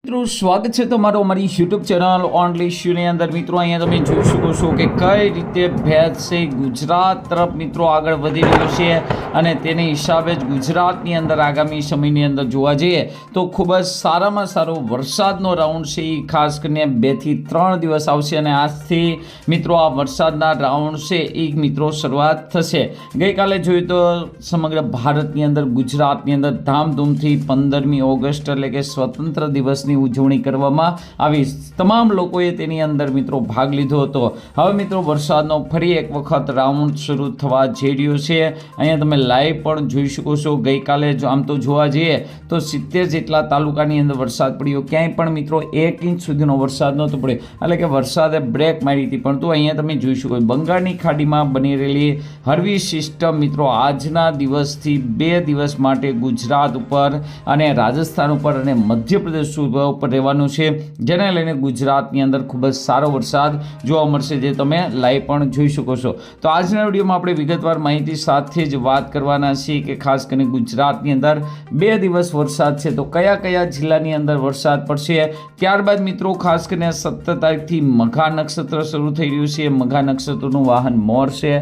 મિત્રો સ્વાગત છે તમારું અમારી યુટ્યુબ ચેનલ ઓનલી ઇશ્યુની અંદર। મિત્રો અહીંયા તમે જોઈ શકો છો કે કઈ રીતે ભેજ છે ગુજરાત તરફ મિત્રો આગળ વધી રહ્યો છે અને તેની હિસાબે જ ગુજરાતની અંદર આગામી સમયની અંદર જોવા જઈએ તો ખૂબ જ સારામાં સારો વરસાદનો રાઉન્ડ છે એ ખાસ કરીને 2 થી 3 દિવસ આવશે અને આજથી મિત્રો આ વરસાદના રાઉન્ડ છે એ મિત્રો શરૂઆત થશે। ગઈકાલે જોયું તો સમગ્ર ભારતની અંદર ગુજરાતની અંદર ધામધૂમથી 15મી ઓગસ્ટ એટલે કે સ્વતંત્ર દિવસની ઉજવણી કરવામાં આવી। તમામ લોકોએ તેની અંદર મિત્રો ભાગ લીધો હતો। હવે મિત્રો વરસાદનો ફરી એક વખત રાઉન્ડ શરૂ થવા જઈ રહ્યો છે। અહીંયા તમે લાઈવ પણ જોઈ શકો છો। ગઈકાલે જો આમ તો જોવા જઈએ તો 70 જેટલા તાલુકાની અંદર વરસાદ પડ્યો, ક્યાંય પણ મિત્રો 1 ઇંચ સુધીનો વરસાદ નહોતો પડ્યો, એટલે કે વરસાદે બ્રેક મારી હતી। પરંતુ અહીંયા તમે જોઈ શકો બંગાળની ખાડીમાં બની રહેલી હળવી સિસ્ટમ મિત્રો આજના દિવસથી 2 દિવસ માટે ગુજરાત ઉપર અને રાજસ્થાન ઉપર અને મધ્યપ્રદેશ ઉપર રહેવાનું છે, જેને લઈને ગુજરાતની અંદર ખૂબ જ સારો વરસાદ જોવા મળશે, જે તમે લાઈવ પણ જોઈ શકો છો। તો આજના વિડીયોમાં આપણે વિગતવાર માહિતી સાથે જ વાત કરવાના છીએ કે ખાસ કરીને ગુજરાતની અંદર 2 દિવસ વરસાદ છે તો કયા કયા જિલ્લાની અંદર વરસાદ પડશે। ત્યારબાદ મિત્રો ખાસ કરીને 17 તારીખથી મઘા નક્ષત્ર શરૂ થઈ રહ્યું છે। મઘા નક્ષત્રનું વાહન મોર છે।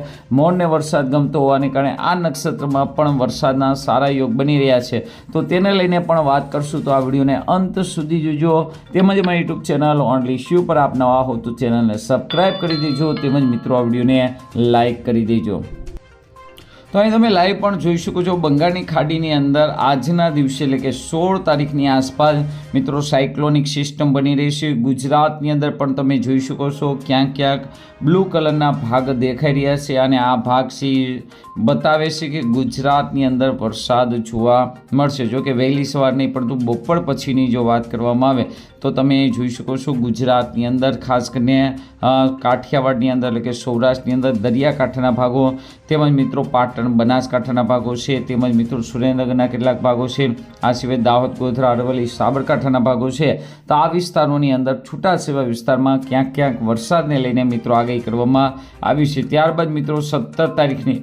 મોરને વરસાદ ગમતો હોવાને કારણે આ નક્ષત્રમાં પણ વરસાદના સારા યોગ બની રહ્યા છે, તો તેને લઈને પણ વાત કરશું। તો આ વિડીયોને અંત સુધી જોજો, તેમજ મારી યુટ્યુબ ચેનલ ઓનલી ઇશ્યુ પર આપ નવા હો તો ચેનલને સબસ્ક્રાઇબ કરી દેજો, તેમજ મિત્રો આ વિડીયોને લાઇક કરી દેજો। તો અહીં તમે લાઈવ પણ જોઈ શકો છો બંગાળની ખાડીની અંદર આજના દિવસે એટલે કે 16 તારીખની આસપાસ મિત્રો સાયક્લોનિક સિસ્ટમ બની રહી છે। ગુજરાતની અંદર પણ તમે જોઈ શકો છો ક્યાંક ક્યાંક બ્લુ કલરના ભાગ દેખાઈ રહ્યા છે અને આ ભાગ બતાવે છે કે ગુજરાતની અંદર વરસાદ જોવા મળશે। જો કે વહેલી સવાર નહીં પરંતુ બપોર પછીની જો વાત કરવામાં આવે તો તમે જોઈ શકો છો ગુજરાતની અંદર ખાસ કરીને કાઠિયાવાડની અંદર એટલે કે સૌરાષ્ટ્રની અંદર દરિયાકાંઠાના ભાગો, તેમજ મિત્રો પાટણ બનાસકાંઠાના ભાગો છે, તેમજ મિત્રો સુરેન્દ્રનગરના કેટલાક ભાગો છે, આ સિવાય દાહોદ, ગોધરા, અરવલ્લી, સાબરકાંઠાના ભાગો છે, તો આ વિસ્તારોની અંદર છૂટાછવાયા વિસ્તારમાં ક્યાંક ક્યાંક વરસાદને લઈને મિત્રો આગાહી કરવામાં આવી છે। ત્યારબાદ મિત્રો 17 તારીખની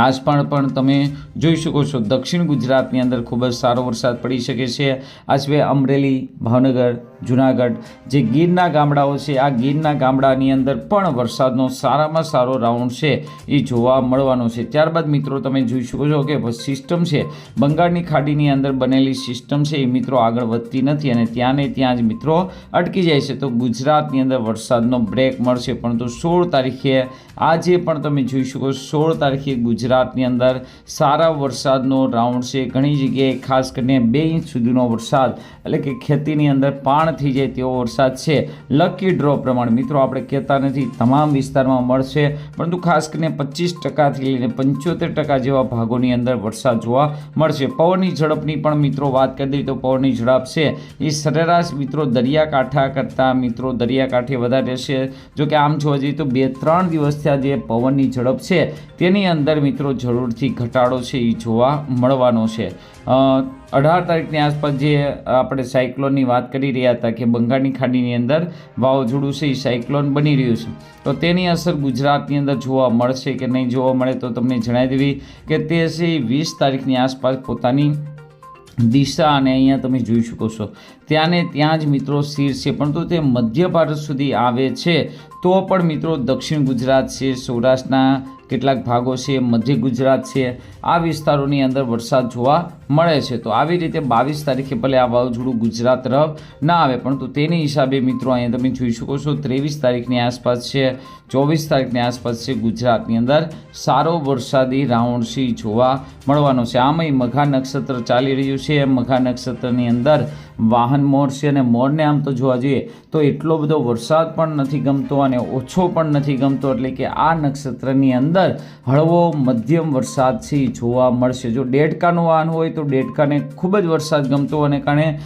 આસપાસ પણ તમે જોઈ શકો છો દક્ષિણ ગુજરાતની અંદર ખૂબ જ સારો વરસાદ પડી શકે છે। આ સિવાય અમરેલી, ભાવનગર, જુનાગઢ જે ગીરના ગામડાઓ છે, આ ગીરના ગામડાની અંદર પણ વરસાદનો સારામાં સારો રાઉન્ડ છે એ જોવા મળવાનો છે। ત્યારબાદ મિત્રો તમે જોઈ શકો છો કે સિસ્ટમ છે બંગાળની ખાડીની અંદર બનેલી સિસ્ટમ છે એ મિત્રો આગળ વધતી નથી અને ત્યાં ને ત્યાં જ મિત્રો અટકી જાય છે, તો ગુજરાતની અંદર વરસાદનો બ્રેક મળશે। પરંતુ 16 તારીખે આજે પણ તમે જોઈ શકો 16 તારીખે ગુજરાતની અંદર સારા વરસાદનો રાઉન્ડ છે। ઘણી જગ્યાએ ખાસ કરીને 2 ઇંચ સુધીનો વરસાદ એટલે કે ખેતીની અંદર પાણ થઈ જાય તેવો વરસાદ છે। લકી ડ્રો પ્રમાણે મિત્રો આપણે કહેતા નથી તમામ વિસ્તારમાં મળશે, પરંતુ ખાસ કરીને 25% થી લઈને 75% જેવા ભાગોની અંદર વરસાદ જોવા મળશે। પવનની ઝડપની પણ મિત્રો વાત કરી દઈએ તો પવનની ઝડપ છે એ સરેરાશ મિત્રો દરિયાકાંઠા કરતાં મિત્રો દરિયાકાંઠે વધારે રહેશે। જો કે આમ જોવા જઈએ તો 2-3 દિવસથી જે પવનની ઝડપ છે તેની અંદર મિત્રો જરૂરથી ઘટાડો છે એ જોવા મળવાનો છે। 18 તારીખની આસપાસ જે આપણે સાયક્લોનની વાત કરી રહ્યા હતા કે બંગાળની ખાડીની અંદર વાવાઝોડું છે એ સાયક્લોન બની રહ્યું છે, તો તેની અસર ગુજરાતની અંદર જોવા મળશે કે નહીં જોવા મળે તો તમને જણાવી દેવી કે તે છે 20 તારીખની આસપાસ પોતાની દિશા અને અહીંયા તમે જોઈ શકો છો ત્યાં ને ત્યાં જ મિત્રો સ્થિર છે, પરંતુ તે મધ્ય ભારત સુધી આવે છે તો પણ મિત્રો દક્ષિણ ગુજરાત છે, સૌરાષ્ટ્રના કેટલાક ભાગો છે, મધ્ય ગુજરાત છે, આ વિસ્તારોની અંદર વરસાદ જોવા મળે છે। તો આવી રીતે 22 તારીખે ભલે આ વાવાઝોડું ગુજરાત તરફ ના આવે, પરંતુ તેની હિસાબે મિત્રો અહીંયા તમે જોઈ શકો છો 23 તારીખની આસપાસ છે, 24 તારીખની આસપાસ છે ગુજરાતની અંદર સારો વરસાદી રાઉન્ડ છે જોવા મળવાનો છે। આમાંય મઘા નક્ષત્ર ચાલી રહ્યું છે। મઘા નક્ષત્રની અંદર વાહન મોર છે અને મોરને આમ તો જોવા જઈએ તો એટલો બધો વરસાદ પણ નથી ગમતો અને ઓછો પણ નથી ગમતો, એટલે કે આ નક્ષત્રની અંદર હળવો મધ્યમ વરસાદ છે જોવા મળશે। જો દેડકાનું વાહન હોય તો દેડકાને ખૂબ જ વરસાદ ગમતો અને કારણે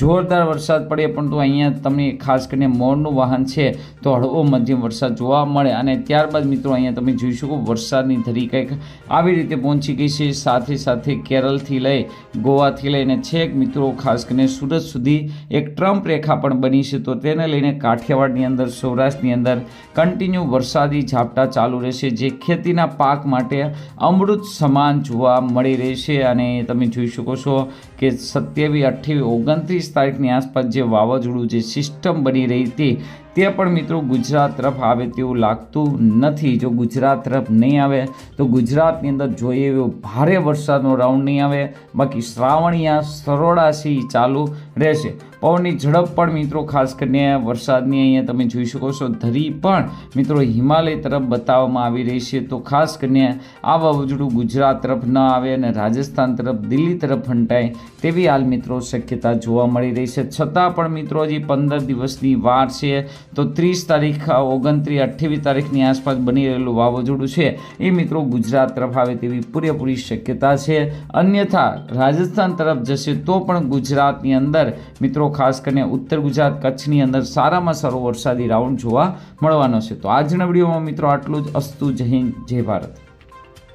જોરદાર વરસાદ પડે, પરંતુ અહીંયા તમને ખાસ કરીને મોરનું વાહન છે તો હળવો મધ્યમ વરસાદ જોવા મળે। અને ત્યારબાદ મિત્રો અહીંયા તમે જોઈ શકો વરસાદની ધરી કંઈક આવી રીતે પહોંચી ગઈ છે, સાથે સાથે કેરળથી લઈ ગોવાથી લઈને છેક મિત્રો ખાસ કરીને સુરત દિવસ સુધી એક ટ્રમ્પ રેખા પણ બની છે, તો તેને લઈને કાઠિયાવાડની અંદર, સૌરાષ્ટ્રની અંદર કન્ટિન્યુ વરસાદી ઝાપટા ચાલુ રહેશે, જે ખેતીના પાક માટે અમૃત સમાન જોવા મળી રહેશે. અને તમે જોઈ શકો છો કે 27, 28, 29 તારીખની આસપાસ જે વાવાઝોડું, જે સિસ્ટમ બની રહી હતી, તે પણ મિત્રો ગુજરાત તરફ આવે તેવું લાગતું નથી. જો ગુજરાત તરફ નહીં આવે તો ગુજરાતની અંદર જોઈએ એવો ભારે વરસાદનો રાઉન્ડ નહીં આવે, બાકી શ્રાવણીયા સરોડાસી ચાલુ રહેશે. પવનની ઝડપ પણ મિત્રો ખાસ કરીને વરસાદની અહીંયા તમે જોઈ શકો છો, ધરી પણ મિત્રો હિમાલય તરફ બતાવવામાં આવી રહી છે. તો ખાસ કરીને આ વાવાઝોડું ગુજરાત તરફ ન આવે અને રાજસ્થાન તરફ, દિલ્હી તરફ ફંટાય તેવી હાલ મિત્રો શક્યતા જોવા મળી રહી છે. છતાં પણ મિત્રો હજી 15 દિવસની વાર છે, તો 30 તારીખ, 29, 28 તારીખની આસપાસ બની રહેલું વાવાઝોડું છે એ મિત્રો ગુજરાત તરફ આવે તેવી પૂરેપૂરી શક્યતા છે. અન્યથા રાજસ્થાન તરફ જશે તો પણ ગુજરાતની અંદર મિત્રો ખાસ કરીને ઉત્તર ગુજરાત, કચ્છની અંદર સારામાં સારો વરસાદી રાઉન્ડ જોવા મળવાનો છે. તો આજના વિડીયોમાં મિત્રો આટલું જ. અસ્તુ. જય હિન્દ, જય ભારત.